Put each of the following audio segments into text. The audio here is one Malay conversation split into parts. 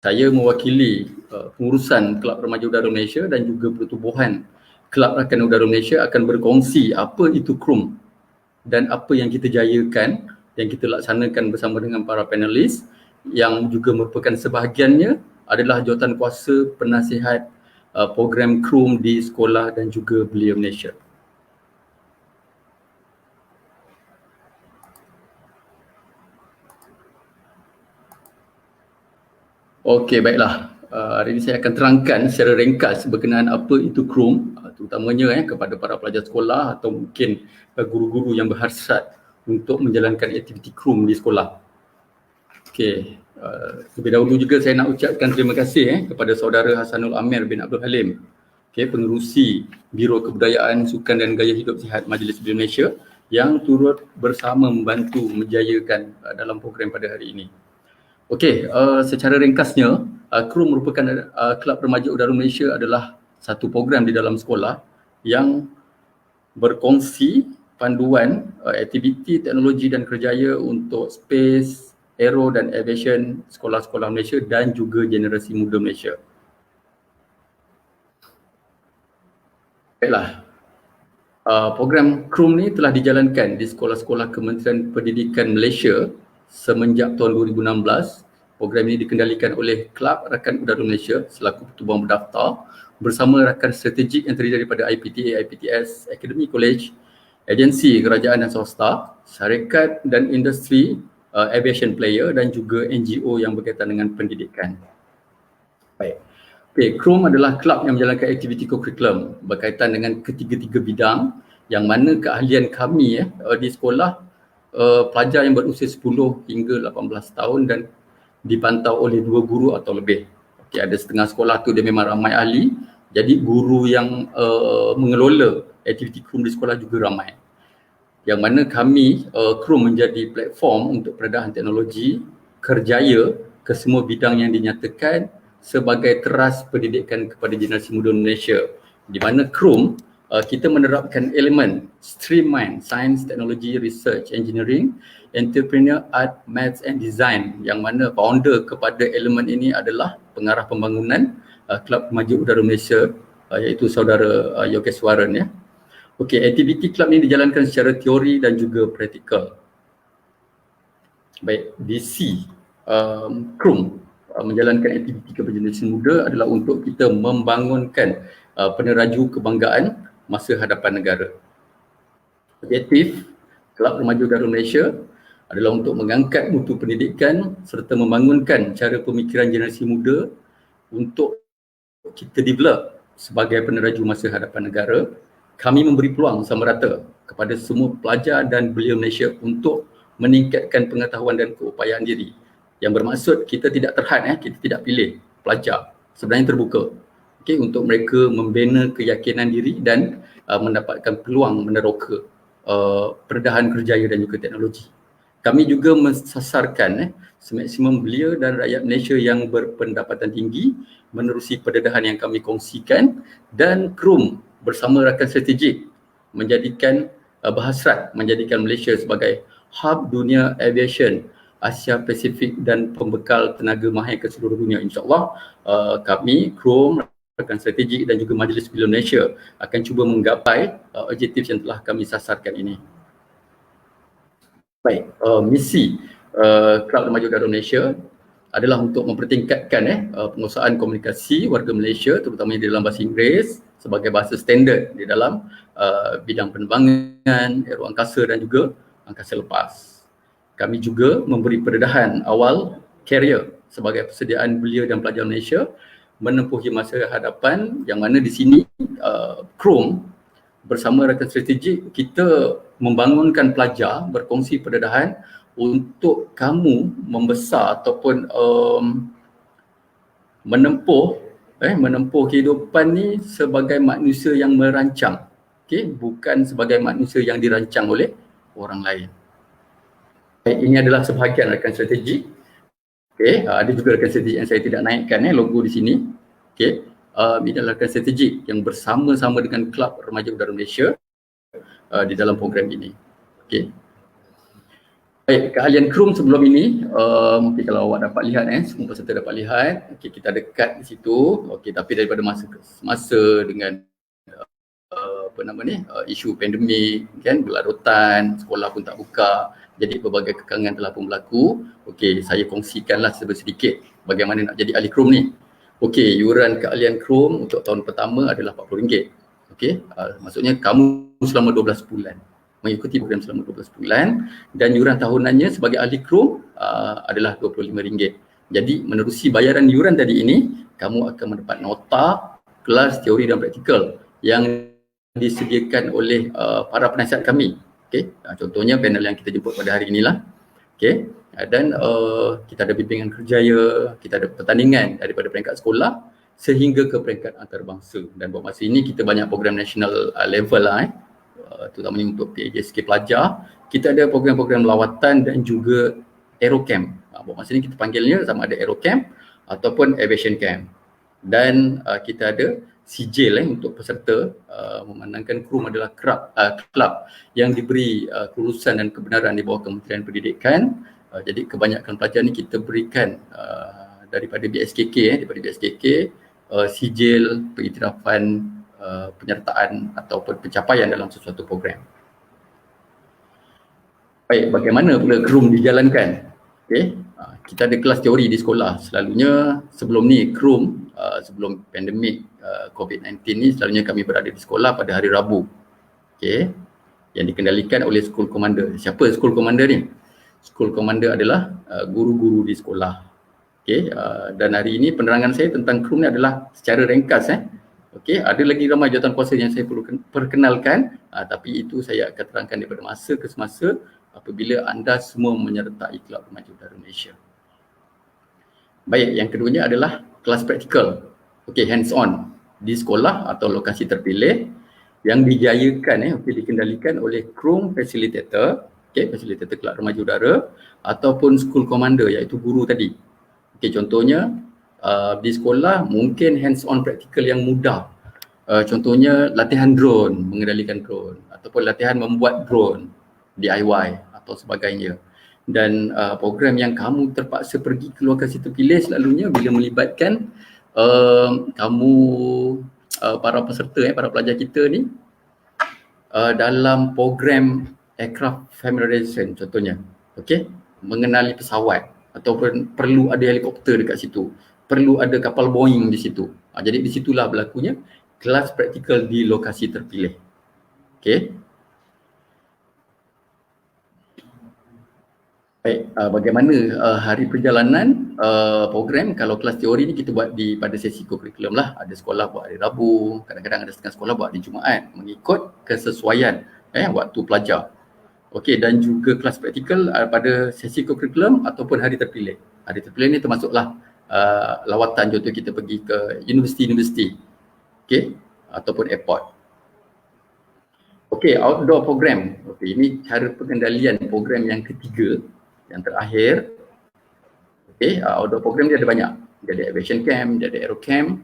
Saya mewakili pengurusan Kelab Remaja Udara Malaysia dan juga Pertubuhan Kelab Rakan Udara Malaysia akan berkongsi apa itu KRUM dan apa yang kita jayakan, yang kita laksanakan bersama dengan para panelis yang juga merupakan sebahagiannya adalah jawatan kuasa penasihat program KRUM di sekolah dan juga belia Malaysia. Okey, baiklah. Hari ini saya akan terangkan secara ringkas berkenaan apa itu KRUM, terutamanya kepada para pelajar sekolah atau mungkin guru-guru yang berhasrat untuk menjalankan aktiviti KRUM di sekolah. Okey, lebih dahulu juga saya nak ucapkan terima kasih kepada saudara Hasanul Amir bin Abdul Halim, pengerusi Biro Kebudayaan, Sukan dan Gaya Hidup Sihat Majlis Belia Malaysia yang turut bersama membantu menjayakan dalam program pada hari ini. Okey, secara ringkasnya, KRUM merupakan Kelab Remaja Udara Malaysia adalah satu program di dalam sekolah yang berkongsi panduan aktiviti teknologi dan kerjaya untuk space, aero dan aviation sekolah-sekolah Malaysia dan juga generasi muda Malaysia. Baiklah, program KRUM ni telah dijalankan di sekolah-sekolah Kementerian Pendidikan Malaysia semenjak tahun 2016. Program ini dikendalikan oleh Kelab Rakan Udara Malaysia selaku pertubuhan berdaftar bersama rakan strategik yang terdiri daripada IPTA, IPTS, Academy College, agensi kerajaan dan swasta, syarikat dan industri, aviation player dan juga NGO yang berkaitan dengan pendidikan. Baik. Okay, KRUM adalah kelab yang menjalankan aktiviti kurikulum berkaitan dengan ketiga-tiga bidang yang mana keahlian kami di sekolah pelajar yang berusia 10 hingga 18 tahun dan dipantau oleh 2 guru atau lebih. Okay, ada setengah sekolah tu dia memang ramai ahli, jadi guru yang mengelola aktiviti KRUM di sekolah juga ramai. Yang mana kami KRUM menjadi platform untuk peredaran teknologi kerjaya ke semua bidang yang dinyatakan sebagai teras pendidikan kepada generasi muda Malaysia. Di mana KRUM kita menerapkan elemen streamline Science, Technology, Research, Engineering, Entrepreneur, Art, Maths and Design, yang mana founder kepada elemen ini adalah pengarah pembangunan Kelab Remaja Udara Malaysia iaitu saudara Yogeswaran ya. Okey, aktiviti kelab ini dijalankan secara teori dan juga praktikal. Baik, DC KRUM menjalankan aktiviti kepada generasi muda adalah untuk kita membangunkan peneraju kebanggaan masa hadapan negara. Objektif Kelab Remaja Udara Malaysia adalah untuk mengangkat mutu pendidikan serta membangunkan cara pemikiran generasi muda untuk kita develop sebagai peneraju masa hadapan negara. Kami memberi peluang sama rata kepada semua pelajar dan belia Malaysia untuk meningkatkan pengetahuan dan keupayaan diri. Yang bermaksud kita tidak terhad, kita tidak pilih pelajar, sebenarnya terbuka untuk mereka membina keyakinan diri dan mendapatkan peluang meneroka peredahan kerjaya dan juga teknologi. Kami juga mensasarkan semaksimum belia dan rakyat Malaysia yang berpendapatan tinggi menerusi pendedahan yang kami kongsikan, dan KRUM bersama rakan strategik menjadikan berhasrat menjadikan Malaysia sebagai hub dunia aviation Asia Pasifik dan pembekal tenaga mahir ke seluruh dunia. InsyaAllah kami KRUM, rakan strategik dan juga Majlis Belia Malaysia akan cuba menggapai objektif yang telah kami sasarkan ini. Baik, misi Kelab Remaja Udara Malaysia adalah untuk mempertingkatkan penguasaan komunikasi warga Malaysia terutamanya di dalam bahasa Inggeris sebagai bahasa standard di dalam bidang penerbangan, aero angkasa dan juga angkasa lepas. Kami juga memberi pendedahan awal karier sebagai persediaan belia dan pelajar Malaysia menempuhi masa hadapan, yang mana di sini KRUM bersama rakan strategik kita membangunkan pelajar berkongsi pendedahan untuk kamu membesar ataupun menempuh kehidupan ni sebagai manusia yang merancang, bukan sebagai manusia yang dirancang oleh orang lain. Ini adalah sebahagian rakan strategik. Ada juga rakan strategik yang saya tidak naikkan logo di sini. Ini adalah rakan strategik yang bersama-sama dengan Kelab Remaja Udara Malaysia di dalam program ini. Baik, keahlian krum sebelum ini, mungkin kalau awak dapat lihat, semua peserta dapat lihat, okay, kita dekat di situ, okay, tapi daripada masa ke masa dengan apa nama ni, isu pandemik kan, berlarutan, sekolah pun tak buka, jadi pelbagai kekangan telah pun berlaku. Okey, saya kongsikanlah sedikit bagaimana nak jadi ahli krum ni. Okey, yuran keahlian krum untuk tahun pertama adalah RM40. Okey, maksudnya kamu selama 12 bulan mengikuti program selama 12 bulan, dan yuran tahunannya sebagai ahli krum adalah RM25. Jadi menerusi bayaran yuran tadi ini, kamu akan mendapat nota kelas teori dan praktikal yang disediakan oleh para penasihat kami. Okay? Contohnya panel yang kita jemput pada hari inilah. Okay? Dan kita ada bimbingan kerjaya, kita ada pertandingan daripada peringkat sekolah sehingga ke peringkat antarabangsa. Dan buat masa ini kita banyak program national level lah, terutamanya untuk PJSK pelajar. Kita ada program-program lawatan dan juga aerocamp. Buat masa ini kita panggilnya sama ada aerocamp ataupun aviation camp. Dan kita ada sijil untuk peserta, memandangkan krum adalah kelab yang diberi kelulusan dan kebenaran di bawah Kementerian Pendidikan. Jadi kebanyakan pelajar ni kita berikan daripada BSKK, sijil pengiktirafan penyertaan ataupun pencapaian dalam sesuatu program. Baik, bagaimana pula krum dijalankan? Okay. Kita ada kelas teori di sekolah. Selalunya sebelum ni krum, sebelum pandemik COVID-19 ni, selalunya kami berada di sekolah pada hari Rabu. Okay. Yang dikendalikan oleh school commander. Siapa school commander ni? School commander adalah guru-guru di sekolah. Okay. Dan hari ini penerangan saya tentang krum ni adalah secara ringkas. Okay. Ada lagi ramai jawatankuasa yang saya perlu perkenalkan, tapi itu saya akan terangkan daripada masa ke semasa apabila anda semua menyertai Kelab Remaja Udara Malaysia. Baik, yang keduanya adalah kelas praktikal. Okey, hands on di sekolah atau lokasi terpilih yang dijayakan, dikendalikan oleh krum facilitator, facilitator Kelab Remaja Udara ataupun school commander iaitu guru tadi. Okey, contohnya di sekolah mungkin hands on praktikal yang mudah. Contohnya latihan drone, mengendalikan drone ataupun latihan membuat drone DIY atau sebagainya. Dan program yang kamu terpaksa pergi ke lokasi terpilih selalunya bila melibatkan kamu para peserta, para pelajar kita ni dalam program aircraft familiarization contohnya. Okey, mengenali pesawat ataupun perlu ada helikopter dekat situ, perlu ada kapal Boeing di situ. Jadi di situlah berlakunya kelas praktikal di lokasi terpilih. Okey. Baik, bagaimana hari perjalanan program? Kalau kelas teori ni kita buat pada sesi kurikulum lah. Ada sekolah buat hari Rabu, kadang-kadang ada setengah sekolah buat hari Jumaat, mengikut kesesuaian waktu pelajar. Okey, dan juga kelas praktikal pada sesi kurikulum ataupun hari terpilih. Hari terpilih ni termasuklah lawatan, contoh kita pergi ke universiti-universiti, okey, ataupun airport. Okey, outdoor program. Okey, ini cara pengendalian program yang ketiga, yang terakhir. Okey, outdoor program dia ada banyak. Dia ada aviation camp, dia ada aero camp,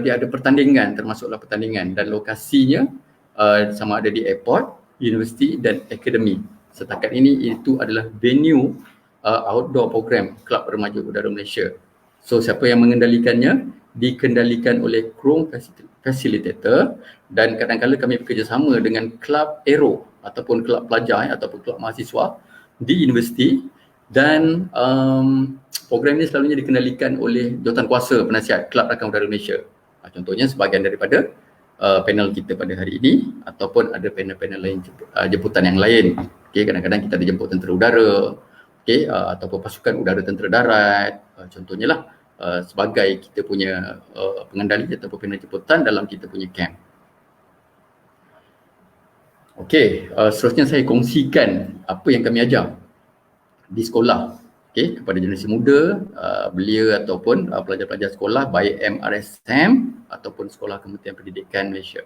dia ada pertandingan, termasuklah pertandingan, dan lokasinya sama ada di airport, universiti dan akademi. Setakat ini itu adalah venue outdoor program Kelab Remaja Udara Malaysia. So siapa yang mengendalikannya? Dikendalikan oleh krum facilitator, dan kadang-kadang kami bekerjasama dengan kelab aero ataupun kelab pelajar ataupun kelab mahasiswa di universiti, dan program ini selalunya dikendalikan oleh jawatankuasa penasihat Kelab Rakan Udara Malaysia. Contohnya sebahagian daripada panel kita pada hari ini ataupun ada panel-panel lain, jemputan yang lain. Okay, kadang-kadang kita dijemput tentera udara, ataupun pasukan udara tentera darat, contohnya lah, sebagai kita punya pengendali ataupun panel jemputan dalam kita punya camp. Okey, seterusnya saya kongsikan apa yang kami ajar di sekolah, kepada generasi muda, belia ataupun pelajar-pelajar sekolah baik MRSM ataupun Sekolah Kementerian Pendidikan Malaysia.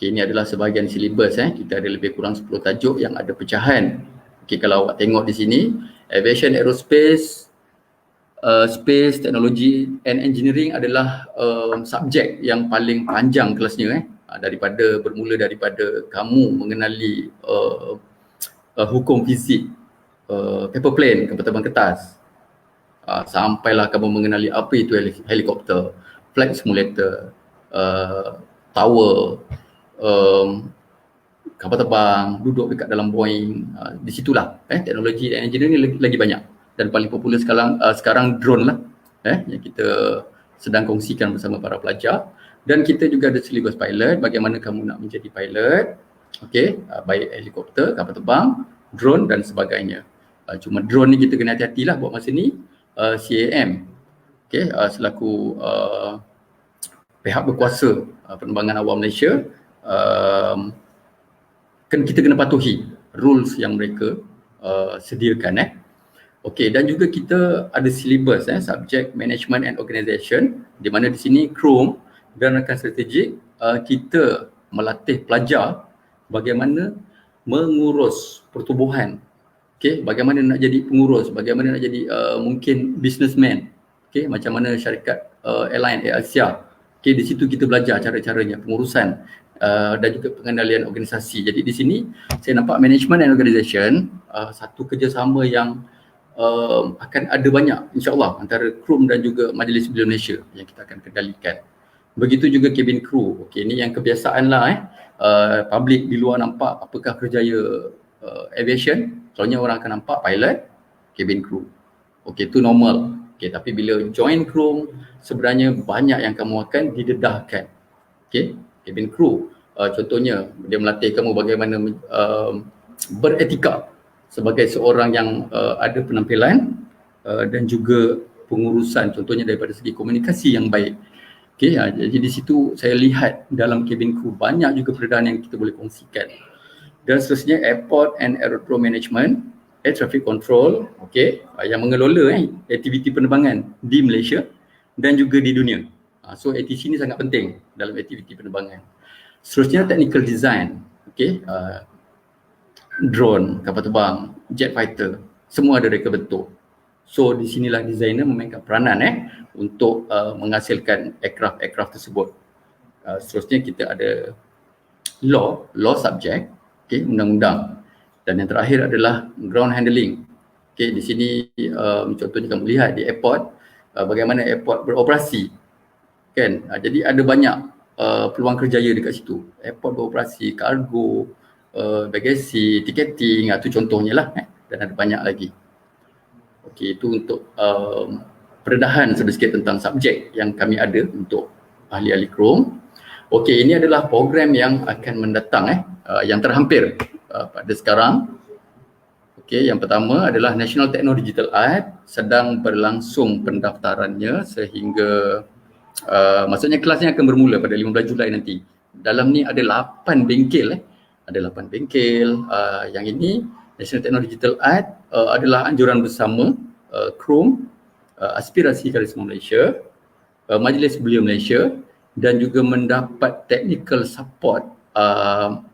Ini adalah sebahagian silibus. Kita ada lebih kurang 10 tajuk yang ada pecahan. Kalau awak tengok di sini, Aviation Aerospace, Space, Technology and Engineering adalah subjek yang paling panjang kelasnya, bermula daripada kamu mengenali hukum fizik, paper plane, kapal terbang kertas, sampailah kamu mengenali apa itu helikopter, flight simulator, tower, kapal terbang, duduk dekat dalam Boeing, di situlah teknologi dan engineering ni lagi banyak. Dan paling popular sekarang drone lah, yang kita sedang kongsikan bersama para pelajar. Dan kita juga ada silibus pilot, bagaimana kamu nak menjadi pilot, baik helikopter, kapal terbang, drone dan sebagainya. Cuma drone ni kita kena hati-hatilah buat masa ni. CAM, selaku pihak berkuasa penerbangan awam Malaysia, kita kena patuhi rules yang mereka sediakan. Dan juga kita ada silibus subject management and organisation, di mana di sini KRUM dan rakan strategik kita melatih pelajar bagaimana mengurus pertubuhan, bagaimana nak jadi pengurus, bagaimana nak jadi mungkin businessman, macam mana syarikat airline Air Asia. Di situ kita belajar cara-caranya pengurusan dan juga pengendalian organisasi. Jadi di sini saya nampak management and organisation, satu kerjasama yang akan ada banyak insyaAllah antara KRUM dan juga Majlis Belia Malaysia yang kita akan kendalikan. Begitu juga cabin crew. Ini yang kebiasaan lah public di luar nampak apakah kerjaya aviation. Selalunya orang akan nampak pilot, cabin crew. Itu normal. Tapi bila join KRUM, sebenarnya banyak yang kamu akan didedahkan. Cabin crew, contohnya dia melatih kamu bagaimana beretika sebagai seorang yang ada penampilan dan juga pengurusan, contohnya daripada segi komunikasi yang baik. Jadi di situ saya lihat dalam cabin crew banyak juga perbezaan yang kita boleh kongsikan. Dan seterusnya airport and aerodrome management, air traffic control, yang mengelola aktiviti penerbangan di Malaysia dan juga di dunia. So ATC ni sangat penting dalam aktiviti penerbangan. Seterusnya technical design, drone, kapal terbang, jet fighter, semua ada reka bentuk. So di sinilah designer memainkan peranan untuk menghasilkan aircraft tersebut. Seterusnya kita ada law subject, undang-undang. Dan yang terakhir adalah ground handling. Di sini contohnya kamu lihat di airport, bagaimana airport beroperasi. Jadi ada banyak peluang kerjaya dekat situ. Airport beroperasi, kargo, bagasi, tiketing, itu contohnya lah. Dan ada banyak lagi. Itu untuk perdedahan sedikit tentang subjek yang kami ada untuk ahli-ahli KRUM. Ini adalah program yang akan mendatang, yang terhampir pada sekarang. Yang pertama adalah National Techno Digital Art, sedang berlangsung pendaftarannya sehingga maksudnya kelasnya akan bermula pada 15 Julai nanti. Dalam ni ada 8 bengkel. Ada 8 bengkel. Yang ini National Techno Digital Art adalah anjuran bersama KRUM, Aspirasi Karisma Malaysia, Majlis Belia Malaysia dan juga mendapat technical support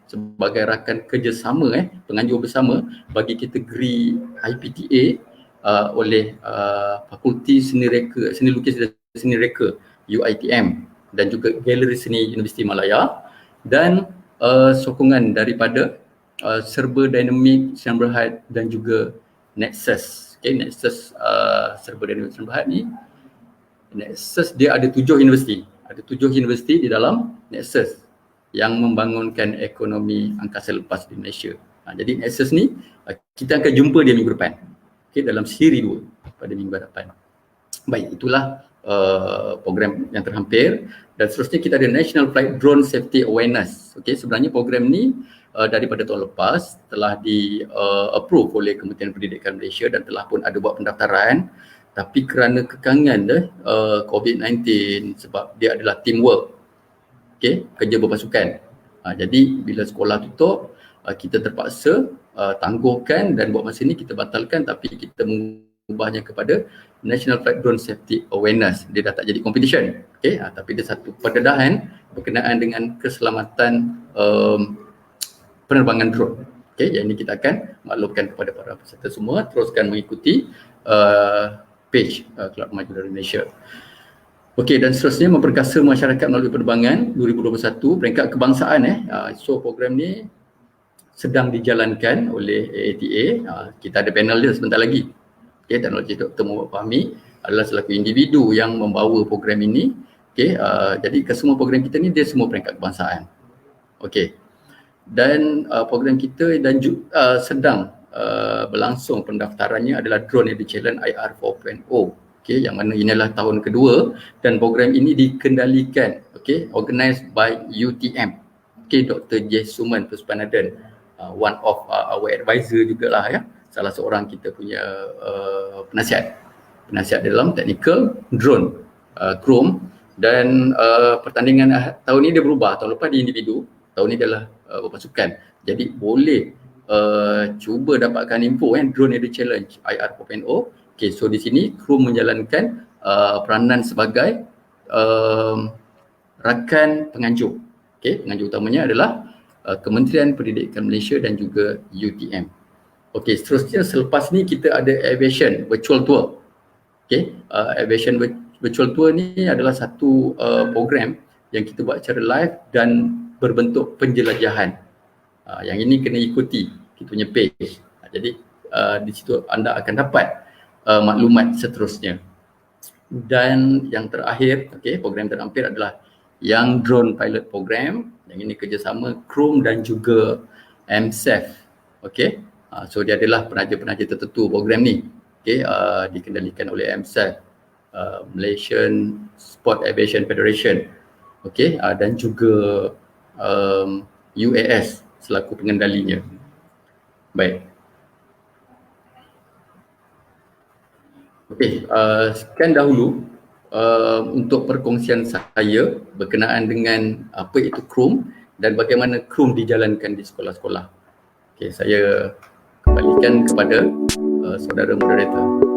sebagai rakan kerjasama penganjur bersama bagi kategori IPTA oleh Fakulti Seni Lukis dan Seni Reka UiTM dan juga Galeri Seni Universiti Malaya dan sokongan daripada Serba Dynamic Sdn Bhd dan juga Nexus. Nexus Serba Dynamic Sdn Bhd ni, Nexus dia ada 7 universiti. Ada 7 universiti di dalam Nexus yang membangunkan ekonomi angkasa lepas di Malaysia. Jadi Nexus ni kita akan jumpa dia minggu depan. Dalam siri 2 pada minggu hadapan. Baik, itulah program yang terhampir. Dan seterusnya kita ada National Flight Drone Safety Awareness. Sebenarnya program ni daripada tahun lepas telah di-approve oleh Kementerian Pendidikan Malaysia dan telah pun ada buat pendaftaran. Tapi kerana kekangan COVID-19 sebab dia adalah teamwork, kerja berpasukan. Jadi bila sekolah tutup, kita terpaksa tangguhkan dan buat masa ni kita batalkan, tapi kita mengubahnya kepada National Flight Drone Safety Awareness. Dia dah tak jadi competition. Tapi dia satu pendedahan berkenaan dengan keselamatan penerbangan drone. Yang ini kita akan maklumkan kepada para peserta semua. Teruskan mengikuti page Kelab Remaja Udara Malaysia. Dan seterusnya memperkasa masyarakat melalui penerbangan 2021 peringkat kebangsaan. So program ni sedang dijalankan oleh AATA. Kita ada panel dia sebentar lagi. Okay, dan Dr. Muhammad Fahmi adalah selaku individu yang membawa program ini. Okay, jadi kesemua program kita ni dia semua peringkat kebangsaan. Okay. Dan program kita dan sedang berlangsung pendaftarannya adalah Drone Edu Challenge IR 4.0. Okay, yang mana inilah tahun kedua dan program ini dikendalikan, okay, organized by UTM. Okay, Dr. J. Suman Puspanadan, one of our advisor jugalah ya, salah seorang kita punya penasihat dalam technical drone Chrome. Dan pertandingan tahun ini dia berubah, tahun lepas di individu, tahun ini adalah berpasukan. Jadi boleh cuba dapatkan info Drone Edu Challenge IR 4.0. Okay, so di sini kru menjalankan peranan sebagai rakan penganjur. Okay, penganjur utamanya adalah Kementerian Pendidikan Malaysia dan juga UTM. Okay, seterusnya selepas ni kita ada Aviation Virtual Tour. Okay, Aviation Virtual Tour ni adalah satu program yang kita buat secara live dan berbentuk penjelajahan. Yang ini kena ikuti kita punya page. Jadi di situ anda akan dapat maklumat seterusnya. Dan yang terakhir, okay, program terakhir adalah Young Drone Pilot Program. Yang ini kerjasama Chrome dan juga MSAF. Okay, so dia adalah penaja-penaja tertentu program ni. Okay, dikendalikan oleh MSAF, Malaysian Sport Aviation Federation. Okay, dan juga UAS selaku pengendalinya. Baik. Okey, sekian dahulu untuk perkongsian saya berkenaan dengan apa itu Chrome dan bagaimana Chrome dijalankan di sekolah-sekolah. Okey, saya kembalikan kepada saudara moderator.